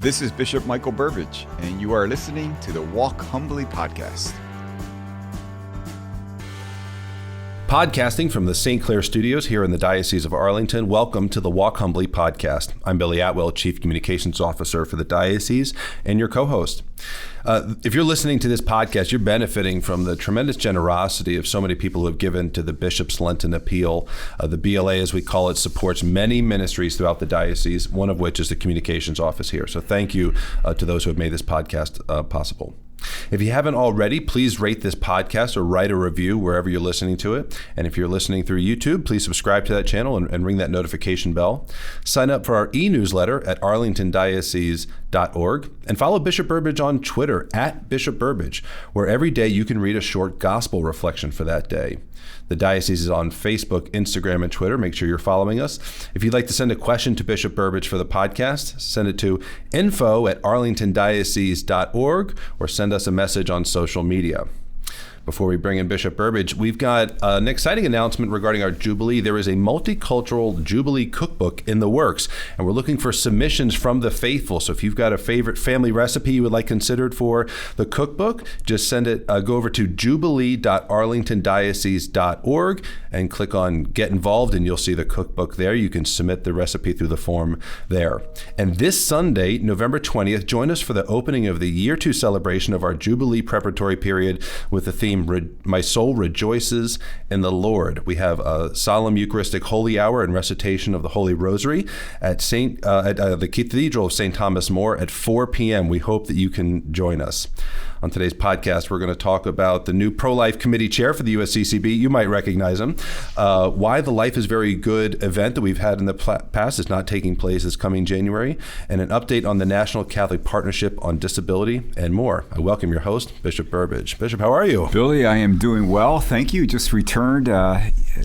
This is Bishop Michael Burbidge, and you are listening to the Walk Humbly podcast. Podcasting from the St. Clair Studios here in the Diocese of Arlington. Welcome to the Walk Humbly podcast. I'm Billy Atwell, Chief Communications Officer for the Diocese, and your co-host. If you're listening to this podcast, you're benefiting from the tremendous generosity of so many people who have given to the Bishop's Lenten Appeal. The BLA, as we call it, supports many ministries throughout the diocese, one of which is the communications office here. So thank you to those who have made this podcast possible. If you haven't already, please rate this podcast or write a review wherever you're listening to it. And if you're listening through YouTube, please subscribe to that channel and ring that notification bell. Sign up for our e-newsletter at arlingtondiocese.org and follow Bishop Burbidge on Twitter at Bishop Burbidge, where every day you can read a short gospel reflection for that day. The diocese is on Facebook, Instagram, and Twitter. Make sure you're following us. If you'd like to send a question to Bishop Burbidge for the podcast, send it to info@arlingtondiocese.org or send us a message on social media. Before we bring in Bishop Burbidge, we've got an exciting announcement regarding our Jubilee. There is a multicultural Jubilee cookbook in the works, and we're looking for submissions from the faithful. So if you've got a favorite family recipe you would like considered for the cookbook, just send it, go over to jubilee.arlingtondiocese.org and click on Get Involved, and you'll see the cookbook there. You can submit the recipe through the form there. And this Sunday, November 20th, join us for the opening of the Year 2 celebration of our Jubilee preparatory period with the theme My Soul Rejoices in the Lord. We have a solemn Eucharistic Holy Hour and recitation of the Holy Rosary at the Cathedral of St. Thomas More at 4 p.m. We hope that you can join us. On today's podcast, we're going to talk about the new pro-life committee chair for the USCCB. You might recognize him. Why the Life is Very Good event that we've had in the past is not taking place this coming January, and an update on the National Catholic Partnership on Disability, and more. I welcome your host, Bishop Burbidge. Bishop, how are you? Billy, I am doing well. Thank you. Just returned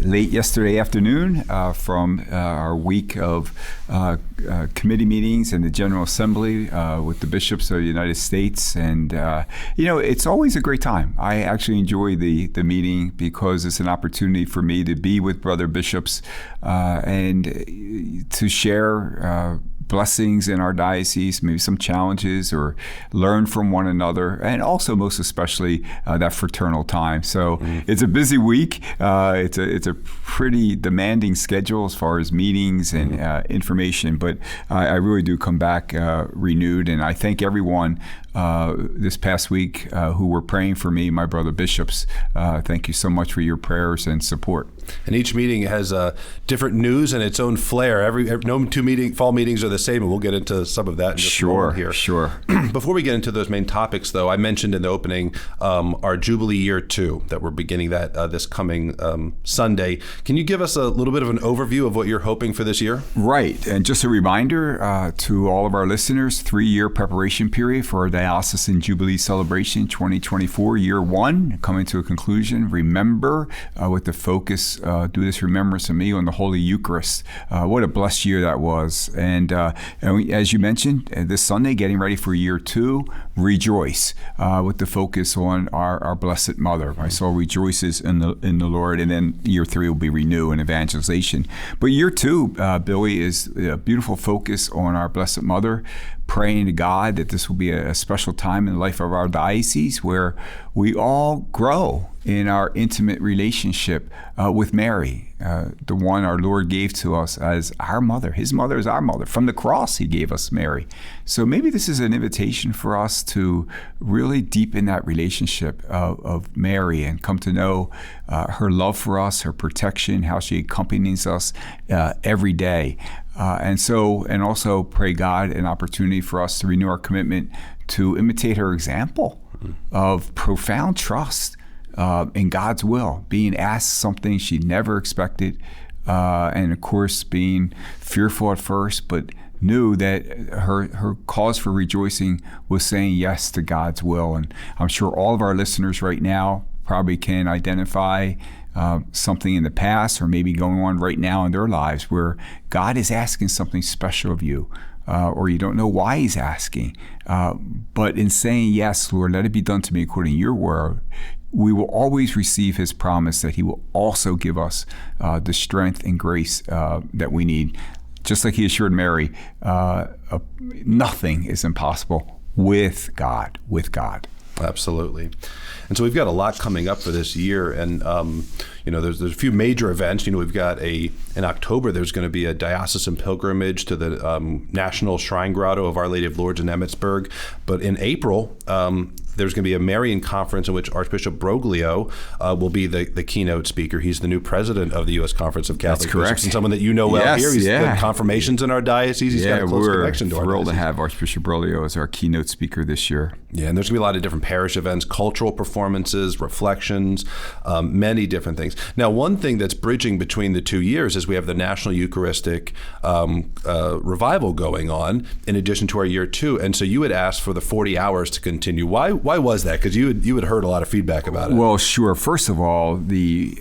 late yesterday afternoon from our week of committee meetings in the General Assembly with the bishops of the United States. And, it's always a great time. I actually enjoy the meeting because it's an opportunity for me to be with brother bishops and to share blessings in our diocese, maybe some challenges, or learn from one another, and also most especially that fraternal time. So It's a busy week. It's a pretty demanding schedule as far as meetings and information, but I really do come back renewed, and I thank everyone this past week who were praying for me, my brother bishops. Thank you so much for your prayers and support. And each meeting has different news and its own flair. No two fall meetings are the same, and we'll get into some of that in just a moment here. Sure. Before we get into those main topics, though, I mentioned in the opening our Jubilee Year 2 that we're beginning that this coming Sunday. Can you give us a little bit of an overview of what you're hoping for this year? Right. And just a reminder to all of our listeners, 3-year preparation period for our Diocesan Jubilee Celebration 2024, Year 1, coming to a conclusion. Remember, with the focus, do this remembrance of me on the Holy Eucharist. What a blessed year that was. And as you mentioned, this Sunday, getting ready for Year 2, rejoice, with the focus on our Blessed Mother. My soul rejoices in the Lord. And then Year 3 will be renew and evangelization. But Year 2, Billy, is a beautiful focus on our Blessed Mother, praying to God that this will be a special time in the life of our diocese where we all grow in our intimate relationship with Mary, the one our Lord gave to us as our mother. His mother is our mother. From the cross, he gave us Mary. So maybe this is an invitation for us to really deepen that relationship of Mary and come to know her love for us, her protection, how she accompanies us every day. And also pray God an opportunity for us to renew our commitment to imitate her example of profound trust in God's will, being asked something she never expected, and of course being fearful at first, but knew that her cause for rejoicing was saying yes to God's will. And I'm sure all of our listeners right now probably can identify something in the past or maybe going on right now in their lives where God is asking something special of you, or you don't know why he's asking. But in saying, yes, Lord, let it be done to me according to your word, we will always receive his promise that he will also give us the strength and grace that we need. just like he assured Mary, nothing is impossible with God. Absolutely. And so we've got a lot coming up for this year. And, there's a few major events. We've got in October, there's going to be a diocesan pilgrimage to the National Shrine Grotto of Our Lady of Lourdes in Emmitsburg. But in April, there's going to be a Marian conference in which Archbishop Broglio will be the keynote speaker. He's the new president of the U.S. Conference of Catholic That's correct. Bishops, and someone that you know well here. He's done confirmations in our diocese. He's got a close connection to our diocese. We're thrilled to have Archbishop Broglio as our keynote speaker this year. Yeah, and there's going to be a lot of different parish events, cultural performances, reflections, many different things. Now, one thing that's bridging between the 2 years is we have the National Eucharistic Revival going on in addition to our year 2. And so you had asked for the 40 hours to continue. Why was that? Because you had heard a lot of feedback about it. Well, sure. First of all,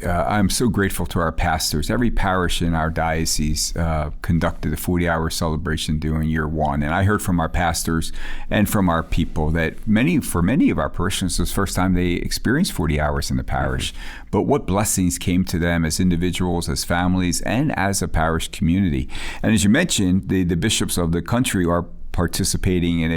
I'm so grateful to our pastors. Every parish in our diocese conducted a 40-hour celebration during year 1. And I heard from our pastors and from our people that for many of our parishioners, it was the first time they experienced 40 hours in the parish. Mm-hmm. But what blessings came to them as individuals, as families, and as a parish community. And as you mentioned, the bishops of the country are participating in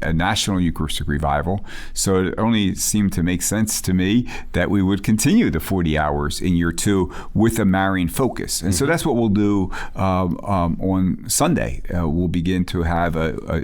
a national Eucharistic revival. So it only seemed to make sense to me that we would continue the 40 hours in year 2 with a Marian focus. And so that's what we'll do on Sunday. We'll begin to have a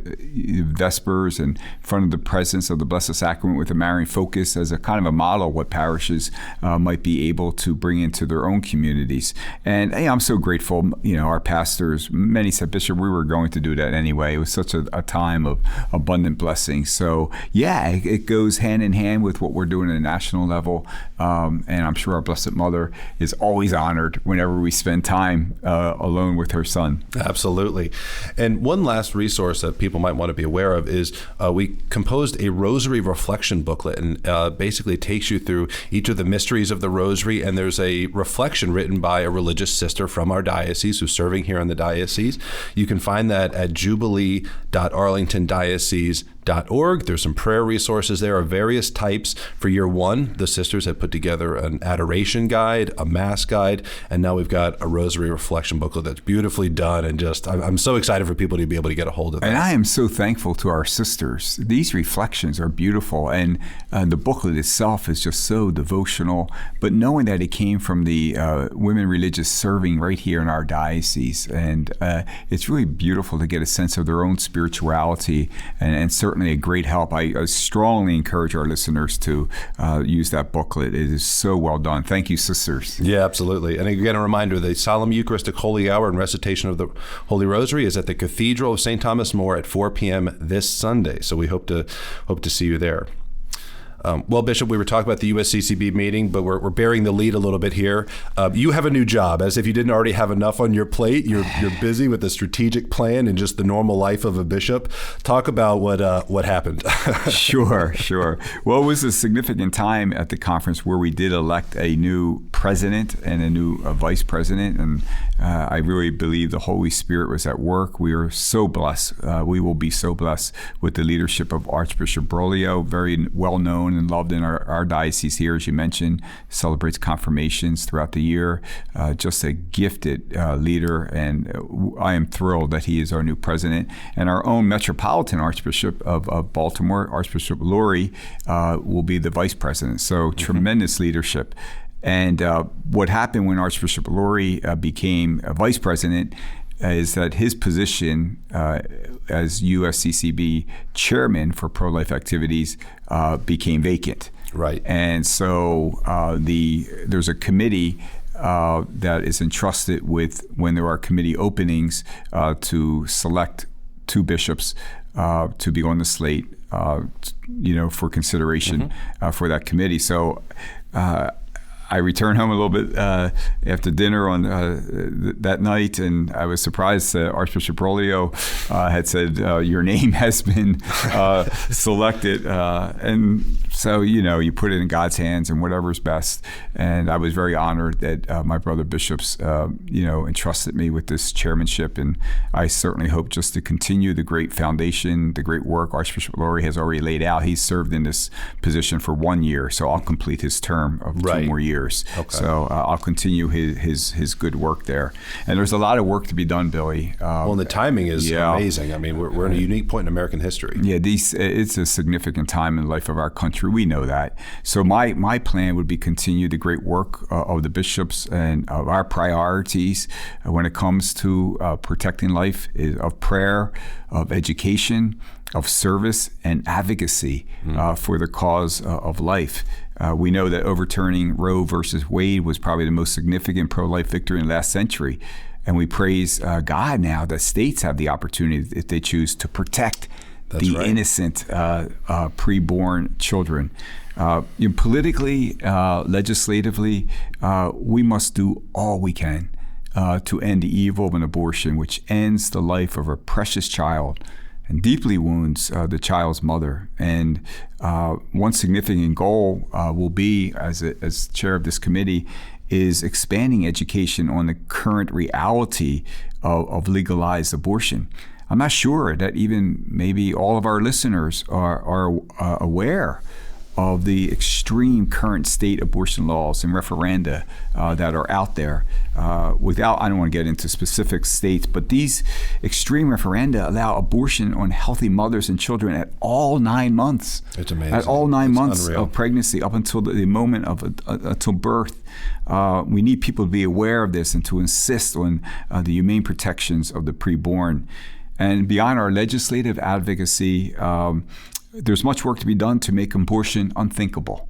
Vespers in front of the presence of the Blessed Sacrament with a Marian focus as a kind of a model of what parishes might be able to bring into their own communities. And I'm so grateful, our pastors, many said, Bishop, we were going to do that anyway. It was such a time of abundant blessing. So it goes hand in hand with what we're doing at a national level. And I'm sure our Blessed Mother is always honored whenever we spend time alone with her Son. Absolutely. And one last resource that people might want to be aware of is we composed a Rosary reflection booklet, and basically takes you through each of the mysteries of the Rosary. And there's a reflection written by a religious sister from our diocese who's serving here in the diocese. You can find that at jubilee.arlingtondiocese.org. There's some prayer resources there of various types. For year 1, the sisters have put together an adoration guide, a mass guide, and now we've got a Rosary reflection booklet that's beautifully done. And I'm so excited for people to be able to get a hold of that. And I am so thankful to our sisters. These reflections are beautiful, and the booklet itself is just so devotional. But knowing that it came from the women religious serving right here in our diocese, and it's really beautiful to get a sense of their own spirituality, and certainly a great help. I strongly encourage our listeners to use that booklet. It is so well done. Thank you, sisters. Yeah, absolutely. And again, a reminder, the Solemn Eucharistic Holy Hour and Recitation of the Holy Rosary is at the Cathedral of St. Thomas More at 4 p.m. this Sunday. So we hope to see you there. Well, Bishop, we were talking about the USCCB meeting, but we're bearing the lead a little bit here. You have a new job, as if you didn't already have enough on your plate. You're busy with the strategic plan and just the normal life of a bishop. Talk about what happened. Sure. Well, it was a significant time at the conference where we did elect a new president and a new vice president, and I really believe the Holy Spirit was at work. We are so blessed. We will be so blessed with the leadership of Archbishop Broglio, very well known and loved in our diocese here, as you mentioned, celebrates confirmations throughout the year. Just a gifted leader, and I am thrilled that he is our new president. And our own Metropolitan Archbishop of Baltimore, Archbishop Lurie, will be the vice president. So tremendous leadership. And what happened when Archbishop Lurie became a vice president is that his position as USCCB chairman for pro-life activities became vacant. Right. And so there's a committee that is entrusted with, when there are committee openings, to select 2 bishops to be on the slate, for consideration for that committee. So I returned home a little bit after dinner on that night, and I was surprised that Archbishop Broglio had said, your name has been selected. And So, you put it in God's hands and whatever's best. And I was very honored that my brother bishops, entrusted me with this chairmanship. And I certainly hope just to continue the great foundation, the great work Archbishop Laurie has already laid out. He's served in this position for 1 year, so I'll complete his term of 2 more years. Okay. So I'll continue his good work there. And there's a lot of work to be done, Billy. And the timing is amazing. I mean, we're in a unique point in American history. Yeah, it's a significant time in the life of our country. We know that. So my plan would be continue the great work of the bishops and of our priorities when it comes to protecting life, of prayer, of education, of service, and advocacy for the cause of life. We know that overturning Roe versus Wade was probably the most significant pro-life victory in the last century. And we praise God now that states have the opportunity, if they choose, to protect innocent preborn children. Politically, legislatively, we must do all we can to end the evil of an abortion, which ends the life of a precious child and deeply wounds the child's mother. And one significant goal will be, as chair of this committee, is expanding education on the current reality of legalized abortion. I'm not sure that even maybe all of our listeners are aware of the extreme current state abortion laws and referenda that are out there. I don't want to get into specific states, but these extreme referenda allow abortion on healthy mothers and children at all 9 months. It's amazing. At all 9 months unreal. of pregnancy, up until the moment of until birth. We need people to be aware of this and to insist on the humane protections of the preborn. And beyond our legislative advocacy, there's much work to be done to make abortion unthinkable.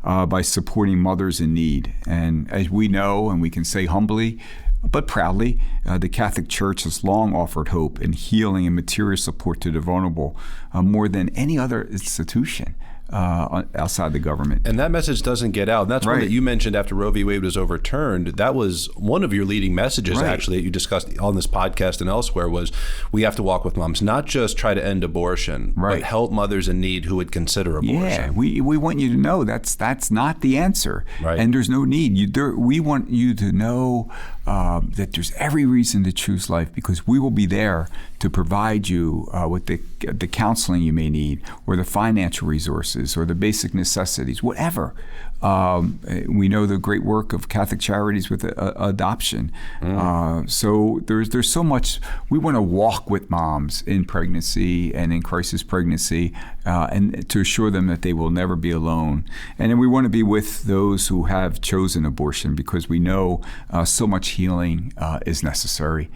By supporting mothers in need. And as we know, and we can say humbly, but proudly, the Catholic Church has long offered hope and healing and material support to the vulnerable more than any other institution outside the government. And that message doesn't get out. And that's one that you mentioned after Roe v. Wade was overturned. That was one of your leading messages, actually, that you discussed on this podcast and elsewhere, was we have to walk with moms, not just try to end abortion, but help mothers in need who would consider abortion. Yeah, we want you to know that's not the answer. Right. And there's no need. We want you to know that there's every reason to choose life, because we will be there to provide you with the counseling you may need, or the financial resources, or the basic necessities, whatever. We know the great work of Catholic Charities with adoption. So there's so much. We want to walk with moms in pregnancy and in crisis pregnancy, and to assure them that they will never be alone. And then we want to be with those who have chosen abortion, because we know so much healing is necessary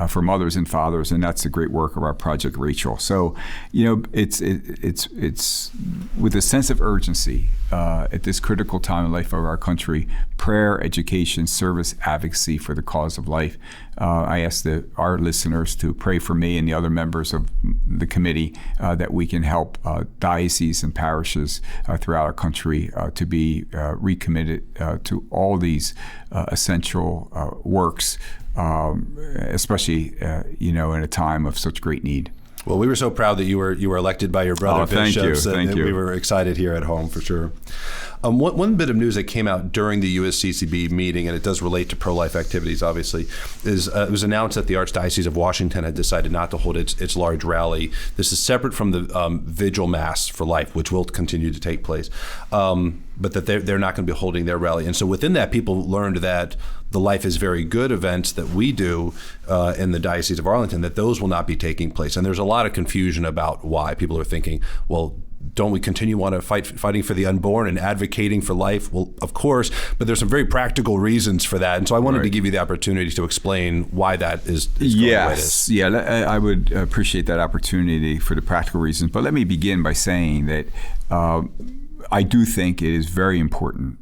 for mothers and fathers, and that's the great work of our Project Rachel. So, it's with a sense of urgency at this critical time in life of our country: prayer, education, service, advocacy for the cause of life. I ask our listeners to pray for me and the other members of the committee that we can help dioceses and parishes throughout our country to be recommitted to all these essential works, especially in a time of such great need. Well, we were so proud that you were elected by your brother bishops. Thank you. We were excited here at home for sure. One bit of news that came out during the USCCB meeting, and it does relate to pro-life activities, obviously, is it was announced that the Archdiocese of Washington had decided not to hold its large rally. This is separate from the Vigil Mass for Life, which will continue to take place, but that they're not going to be holding their rally. And so within that, people learned that the Life is Very Good events that we do in the Diocese of Arlington, that those will not be taking place. And there's a lot of confusion about why. People are thinking, well, don't we continue on to fighting for the unborn and advocating for life? Well, of course, but there's some very practical reasons for that. And so I wanted to give you the opportunity to explain why that is going the way it is. Yeah, I would appreciate that opportunity for the practical reasons. But let me begin by saying that I do think it is very important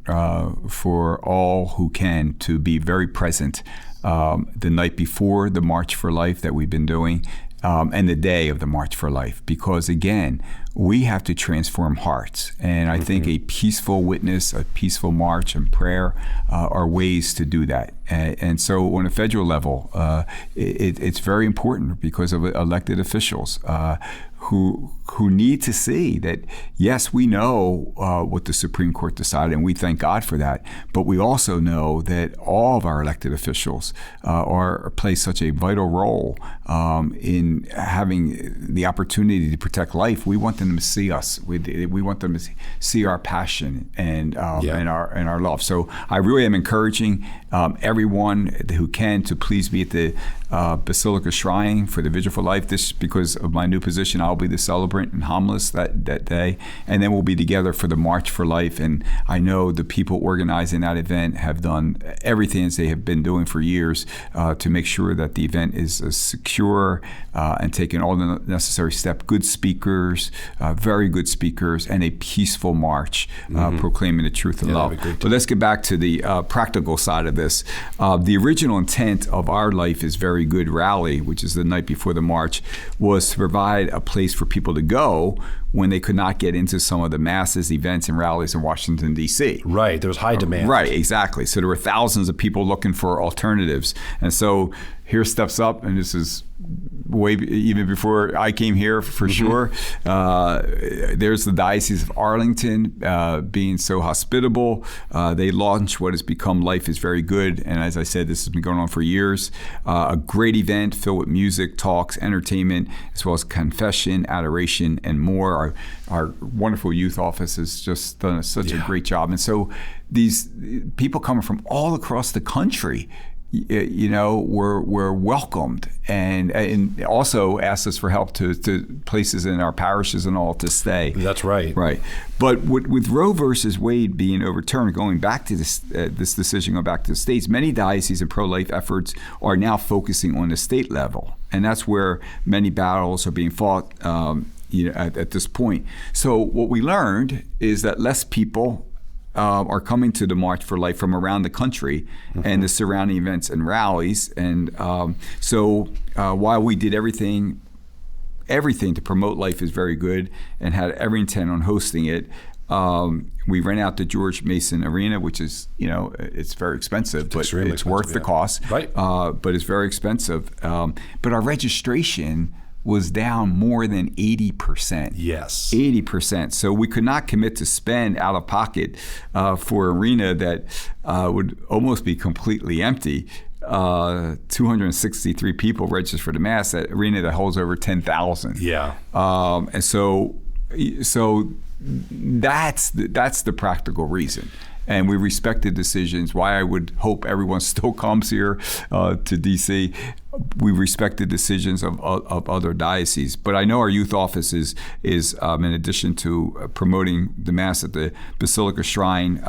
for all who can to be very present the night before the March for Life that we've been doing, and the day of the March for Life, because again, we have to transform hearts. And I think a peaceful witness, a peaceful march, and prayer are ways to do that. And so on a federal level, it's very important because of elected officials who need to see that, yes, we know what the Supreme Court decided, and we thank God for that, but we also know that all of our elected officials play such a vital role in having the opportunity to protect life. We want them to see us. We want them to see our passion and our love. So I really am encouraging everyone who can to please be at the Basilica Shrine for the Vigil for Life. This, because of my new position, I'll be the celebrant and homilist that day, and then we'll be together for the March for Life. And I know the people organizing that event have done everything as they have been doing for years to make sure that the event is secure and taking all the necessary steps. Good speakers, very good speakers, and a peaceful march proclaiming the truth of love. But let's get back to the practical side of this. The original intent of our Life is Very Good rally, which is the night before the march, was to provide a place for people to go when they could not get into some of the masses, events, and rallies in Washington, D.C. Right. There was high demand. Right, exactly. So there were thousands of people looking for alternatives. And so here steps up, and this is way even before I came here for sure. There's the Diocese of Arlington being so hospitable. They launched what has become Life is Very Good. And as I said, this has been going on for years. A great event filled with music, talks, entertainment, as well as confession, adoration, and more. Our wonderful youth office has just done such a great job. And so these people coming from all across the country, were welcomed and also asked us for help to places in our parishes and all to stay. That's right. Right. But with Roe versus Wade being overturned, going back to this decision, going back to the states, many dioceses and pro-life efforts are now focusing on the state level. And that's where many battles are being fought at this point. So what we learned is that less people are coming to the March for Life from around the country and the surrounding events and rallies. And so while we did everything to promote Life is Very Good and had every intent on hosting it, we rent out the George Mason Arena, which is, it's very expensive, but it's worth the cost. Right. But it's very expensive. But our registration was down more than 80%. Yes. 80%. So we could not commit to spend out of pocket for an arena that would almost be completely empty. 263 people registered for the Mass, that arena that holds over 10,000. Yeah. And so that's the practical reason. And we respect the decisions. Why I would hope everyone still comes here to DC. We respect the decisions of other dioceses. But I know our youth office is in addition to promoting the Mass at the Basilica Shrine,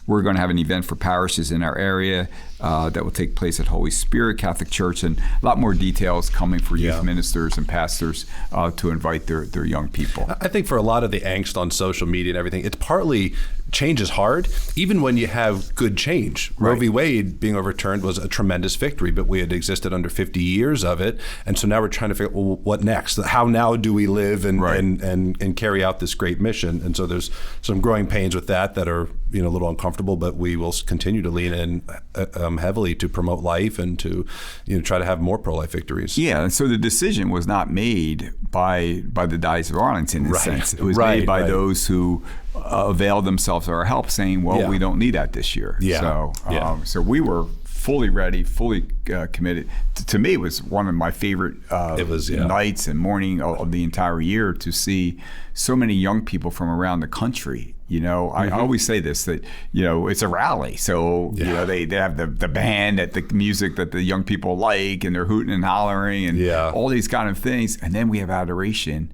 we're going to have an event for parishes in our area that will take place at Holy Spirit Catholic Church, and a lot more details coming for youth ministers and pastors to invite their young people. I think for a lot of the angst on social media and everything, it's partly change is hard, even when you have good change. Right. Roe v. Wade being overturned was a tremendous victory, but we had existed under 50 years of it, and so now we're trying to figure out, well, what next? How now do we live and carry out this great mission? And so there's some growing pains with that are a little uncomfortable, but we will continue to lean in heavily to promote life and to try to have more pro-life victories. Yeah, and so the decision was not made by the Diocese of Arlington in a sense. It was made by those who availed themselves of our help, saying, well, we don't need that this year. Yeah. So we were fully ready, fully committed. To me, it was one of my favorite nights and morning of the entire year to see so many young people from around the country. I always say this, that, it's a rally. So, they have the band at the music that the young people like, and they're hooting and hollering and all these kind of things. And then we have adoration.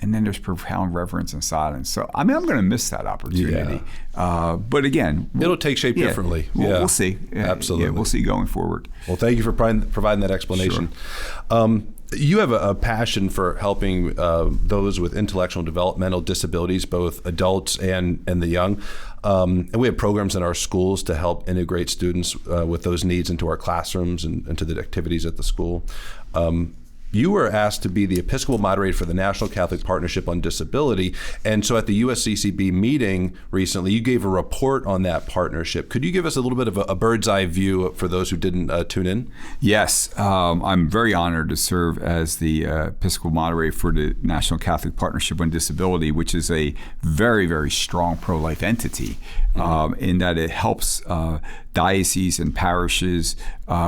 And then there's profound reverence and silence. So, I'm going to miss that opportunity. But again, it'll take shape differently. We'll see. Absolutely. We'll see going forward. Well, thank you for providing that explanation. Sure. You have a passion for helping those with intellectual and developmental disabilities, both adults and the young. And we have programs in our schools to help integrate students with those needs into our classrooms and to the activities at the school. you were asked to be the Episcopal moderator for the National Catholic Partnership on Disability. And so at the USCCB meeting recently, you gave a report on that partnership. Could you give us a little bit of a bird's eye view for those who didn't tune in? Yes. I'm very honored to serve as the Episcopal moderator for the National Catholic Partnership on Disability, which is a very, very strong pro-life entity in that it helps dioceses and parishes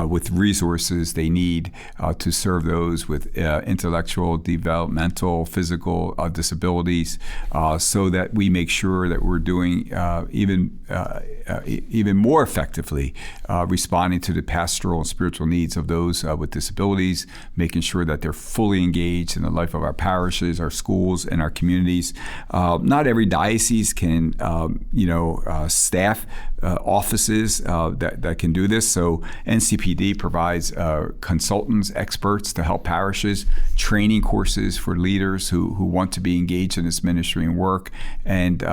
with resources they need to serve those with intellectual, developmental, physical disabilities, so that we make sure that we're doing even more effectively responding to the pastoral and spiritual needs of those with disabilities, making sure that they're fully engaged in the life of our parishes, our schools, and our communities. Not every diocese can, staff offices that can do this. So NCPD provides consultants, experts to help parishes, training courses for leaders who want to be engaged in this ministry and work, and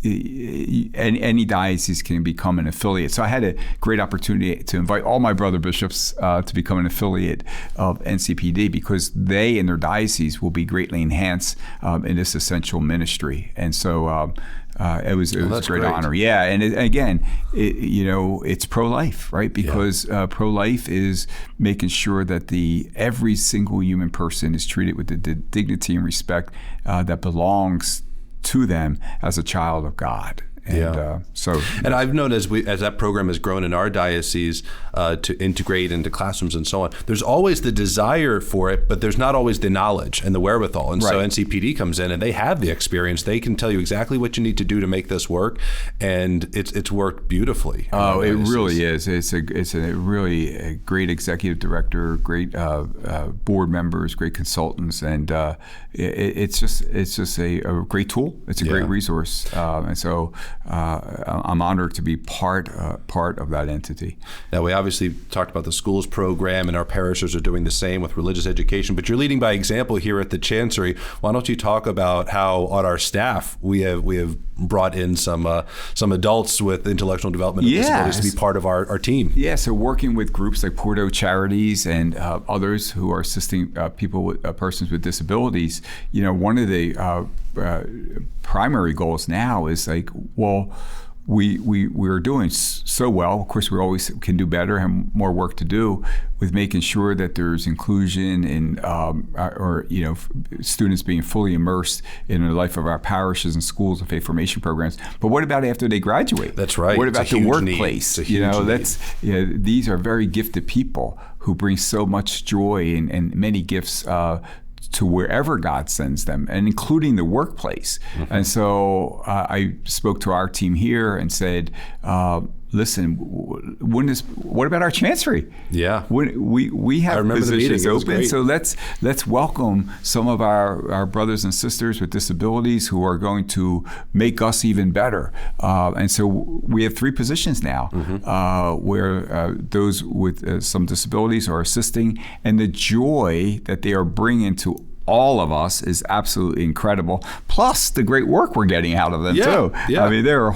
any diocese can become an affiliate. So I had a great opportunity to invite all my brother bishops to become an affiliate of NCPD, because they and their diocese will be greatly enhanced in this essential ministry. And so it was a great honor. Yeah, and it's pro-life, right? Because pro-life is making sure that every single human person is treated with the dignity and respect that belongs to them as a child of God. And I've known as that program has grown in our diocese to integrate into classrooms and so on, there's always the desire for it, but there's not always the knowledge and the wherewithal. And so NCPD comes in and they have the experience. They can tell you exactly what you need to do to make this work, and it's worked beautifully. Oh, it really is. It's a really great executive director, great board members, great consultants, and it's just a great tool. It's a great resource, and so. I'm honored to be part of that entity. Now, we obviously talked about the schools program, and our parishes are doing the same with religious education, but you're leading by example here at the Chancery. Why don't you talk about how on our staff we have brought in some adults with intellectual development and disabilities to be part of our team? Yeah, so working with groups like Porto Charities and others who are assisting people with persons with disabilities, one of the primary goals now is we're doing so well. Of course, we always can do better, have more work to do with making sure that there's inclusion in, students being fully immersed in the life of our parishes and schools and faith formation programs. But what about after they graduate? That's right. What about the workplace? Need. These are very gifted people who bring so much joy and many gifts to wherever God sends them, and including the workplace. Mm-hmm. And so I spoke to our team here and said, listen, what about our chancery? Yeah. We have positions open, so let's welcome some of our brothers and sisters with disabilities who are going to make us even better. And so we have 3 positions now, where those with some disabilities are assisting, and the joy that they are bringing to all of us is absolutely incredible. Plus the great work we're getting out of them too. Yeah. I mean, they're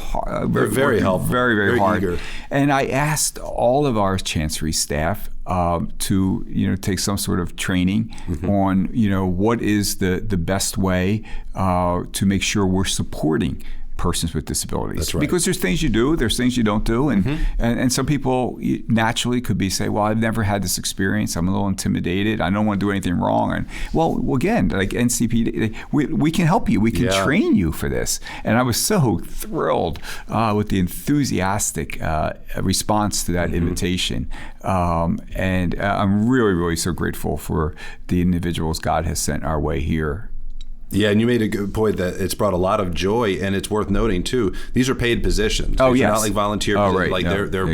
very helpful, very, very hard. Eager. And I asked all of our chancery staff to take some sort of training on what is the best way to make sure we're supporting persons with disabilities. That's right. Because there's things you do, there's things you don't do, and some people naturally could say, well, I've never had this experience, I'm a little intimidated, I don't want to do anything wrong. And well, again, like NCPD, we can help you, we can train you for this. And I was so thrilled with the enthusiastic response to that invitation. And I'm really, really so grateful for the individuals God has sent our way here. Yeah, and you made a good point that it's brought a lot of joy, and it's worth noting too. These are paid positions. Oh, yes. They're not like volunteer positions. Right. Like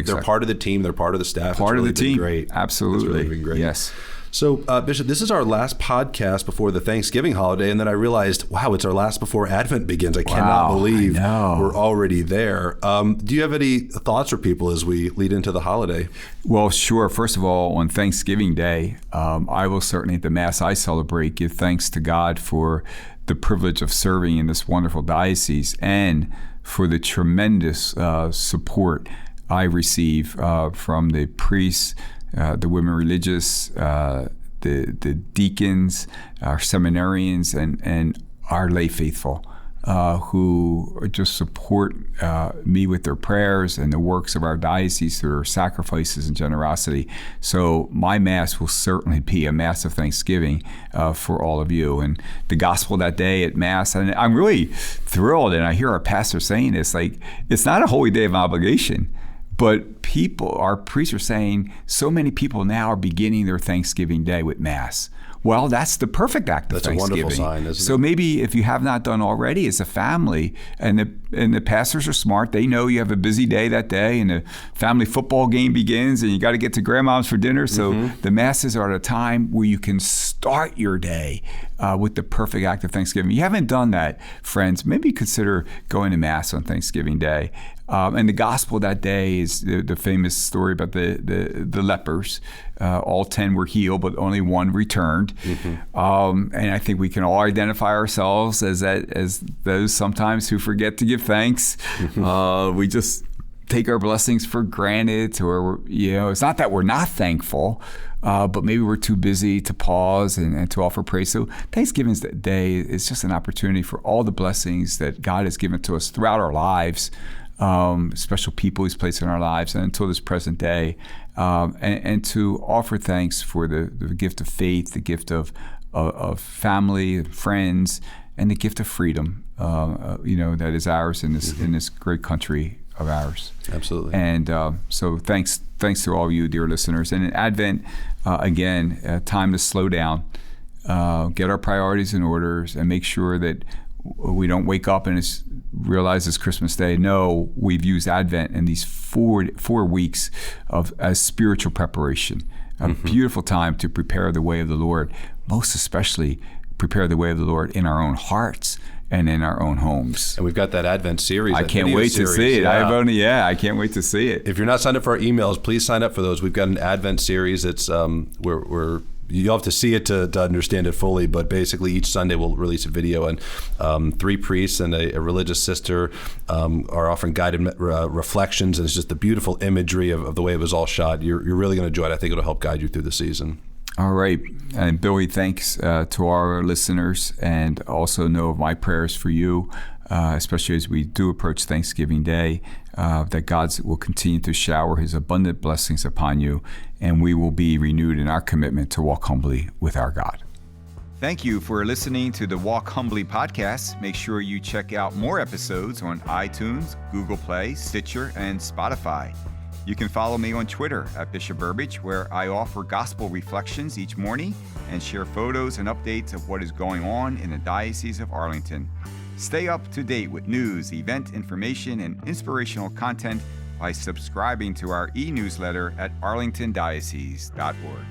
they're part of the team. They're part of the staff. Part of the team. Great. Absolutely. It's really been great. Yes. So, Bishop, this is our last podcast before the Thanksgiving holiday, and then I realized, wow, it's our last before Advent begins. I cannot believe we're already there. Do you have any thoughts for people as we lead into the holiday? Well, sure. First of all, on Thanksgiving Day, I will certainly, at the Mass I celebrate, give thanks to God for the privilege of serving in this wonderful diocese and for the tremendous support I receive from the priests, the women religious, deacons, our seminarians, and our lay faithful who just support me with their prayers and the works of our diocese through their sacrifices and generosity. So my Mass will certainly be a Mass of thanksgiving for all of you. And the gospel that day at Mass, and I'm really thrilled, and I hear our pastor saying this, like, it's not a holy day of obligation, but our priests are saying so many people now are beginning their Thanksgiving day with Mass. Well, that's the perfect act of Thanksgiving. That's a wonderful sign, isn't it? So maybe if you have not done already as a family, and the pastors are smart, they know you have a busy day that day, and the family football game begins, and you got to get to grandma's for dinner. So the Masses are at a time where you can start your day with the perfect act of Thanksgiving. You haven't done that, friends, maybe consider going to Mass on Thanksgiving Day. And the gospel that day is the famous story about the lepers. All 10 were healed, but only one returned. And I think we can all identify ourselves as those sometimes who forget to give thanks. We just take our blessings for granted, or it's not that we're not thankful, but maybe we're too busy to pause and to offer praise. So Thanksgiving Day is just an opportunity for all the blessings that God has given to us throughout our lives. Special people He's placed in our lives, and until this present day, and to offer thanks for the gift of faith, the gift of family, friends, and the gift of freedom, that is ours in this great country of ours. Absolutely. And so thanks to all of you, dear listeners. And in Advent, again, time to slow down, get our priorities in order, and make sure that we don't wake up and realize it's Christmas Day. No, we've used Advent and these four weeks as spiritual preparation, a beautiful time to prepare the way of the Lord, most especially prepare the way of the Lord in our own hearts and in our own homes. And we've got that Advent series. I can't wait to see it. Yeah. I can't wait to see it. If you're not signed up for our emails, please sign up for those. We've got an Advent series. It's you'll have to see it to understand it fully, but basically each Sunday we'll release a video, and 3 priests and a religious sister are offering guided reflections, and it's just the beautiful imagery of the way it was all shot. You're really going to enjoy it. I think it'll help guide you through the season. All right. And Billy, thanks to our listeners, and also know of my prayers for you, especially as we do approach Thanksgiving Day, that God will continue to shower His abundant blessings upon you, and we will be renewed in our commitment to walk humbly with our God. Thank you for listening to the Walk Humbly podcast. Make sure you check out more episodes on iTunes, Google Play, Stitcher, and Spotify. You can follow me on Twitter at Bishop Burbidge, where I offer gospel reflections each morning and share photos and updates of what is going on in the Diocese of Arlington. Stay up to date with news, event information, and inspirational content by subscribing to our e-newsletter at arlingtondiocese.org.